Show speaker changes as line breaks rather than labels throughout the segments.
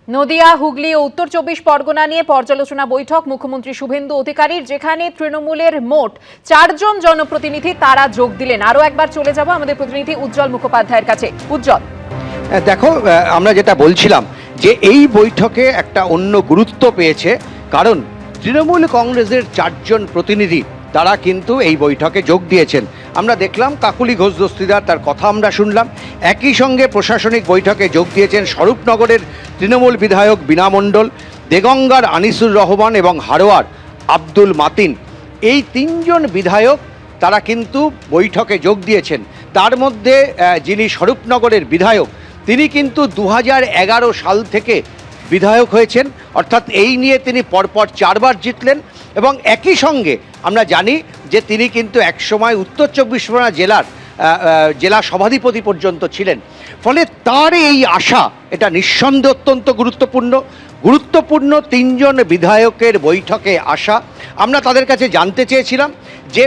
নদিয়া, হুগলি ও উত্তর 24 পরগনা নিয়ে পর্যালোচনা বৈঠক মুখ্যমন্ত্রী শুভেন্দু অধিকারীর, যেখানে তৃণমূলের মোট 4 জন জনপ্রতিনিধি তারা যোগ দিলেন। আরো একবার চলে যাব আমাদের প্রতিনিধি উজ্জ্বল মুখোপাধ্যায়ের কাছে। উজ্জ্বল,
দেখো, আমরা যেটা বলছিলাম যে এই বৈঠকে একটা অন্য গুরুত্ব পেয়েছে, কারণ তৃণমূল কংগ্রেসের 4 জন প্রতিনিধি তারা কিন্তু এই বৈঠকে যোগ দিয়েছেন। আমরা দেখলাম কাকুলি ঘোষ দস্তিদার, তার কথা আমরা শুনলাম। একই সঙ্গে প্রশাসনিক বৈঠকে যোগ দিয়েছেন স্বরূপনগরের তৃণমূল বিধায়ক বীণা মণ্ডল, দেগঙ্গার আনিসুর রহমান এবং হারোয়ার আব্দুল মাতিন। এই 3 জন বিধায়ক তারা কিন্তু বৈঠকে যোগ দিয়েছেন। তার মধ্যে যিনি স্বরূপনগরের বিধায়ক, তিনি কিন্তু 2011 সাল থেকে বিধায়ক হয়েছেন, অর্থাৎ এই নিয়ে তিনি পরপর 4 বার জিতলেন। এবং একই সঙ্গে আমরা জানি যে তিনি কিন্তু একসময় উত্তর 24 পরগনা জেলা সভাধিপতি পর্যন্ত ছিলেন। ফলে তার এই আশা, এটা নিঃসন্দেহে অত্যন্ত গুরুত্বপূর্ণ 3 জন বিধায়কের বৈঠকে আসা। আমরা তাদের কাছে জানতে চেয়েছিলাম যে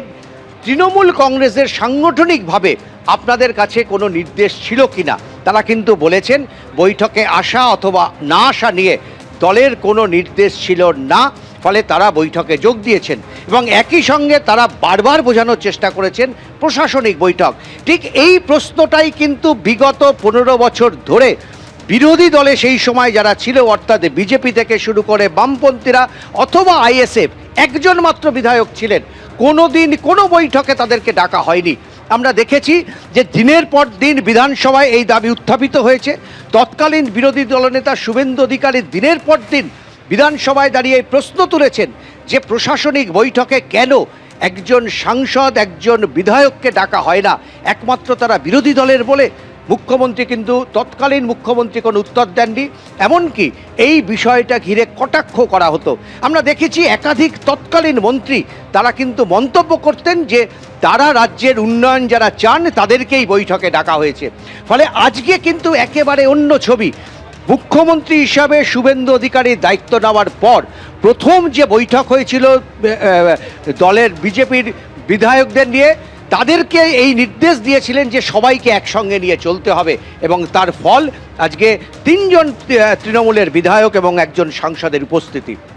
তৃণমূল কংগ্রেসের সাংগঠনিকভাবে আপনাদের কাছে কোনো নির্দেশ ছিল কিনা। তারা কিন্তু বলেছেন বৈঠকে আসা অথবা না আসা নিয়ে দলের কোনো নির্দেশ ছিল না, ফলে তারা বৈঠকে যোগ দিয়েছেন। এবং একই সঙ্গে তারা বারবার বোঝানোর চেষ্টা করেছেন প্রশাসনিক বৈঠক। ঠিক এই প্রশ্নটাই কিন্তু বিগত 15 বছর ধরে বিরোধী দলে সেই সময় যারা ছিল, অর্থাৎ বিজেপি থেকে শুরু করে বামপন্থীরা অথবা আইএসএফ, একজন মাত্র বিধায়ক ছিলেন, কোনো দিন কোনো বৈঠকে তাদেরকে ডাকা হয়নি। আমরা দেখেছি যে দিনের পর দিন বিধানসভায় এই দাবি উত্থাপিত হয়েছে। তৎকালীন বিরোধী দলনেতা শুভেন্দু অধিকারী দিনের পর দিন বিধানসভায় দাঁড়িয়ে প্রশ্ন তুলেছেন যে প্রশাসনিক বৈঠকে কেন একজন সাংসদ, একজন বিধায়ককে ডাকা হয় না, একমাত্র তারা বিরোধী দলের বলে। মুখ্যমন্ত্রী কিন্তু, তৎকালীন মুখ্যমন্ত্রী কোনো উত্তর দেননি, এমনকি এই বিষয়টা ঘিরে কটাক্ষ করা হতো। আমরা দেখেছি একাধিক তৎকালীন মন্ত্রী তারা কিন্তু মন্তব্য করতেন যে তারা রাজ্যের উন্নয়ন যারা চান তাদেরকেই বৈঠকে ডাকা হয়েছে। ফলে আজকে কিন্তু একেবারে অন্য ছবি। মুখ্যমন্ত্রী হিসাবে শুভেন্দু অধিকারীর দায়িত্ব নেওয়ার পর প্রথম যে বৈঠক হয়েছিল দলের বিজেপির বিধায়কদের নিয়ে, তাদেরকে এই নির্দেশ দিয়েছিলেন যে সবাইকে একসঙ্গে নিয়ে চলতে হবে। এবং তার ফল আজকে 3 জন তৃণমূলের বিধায়ক এবং একজন সাংসদের উপস্থিতি।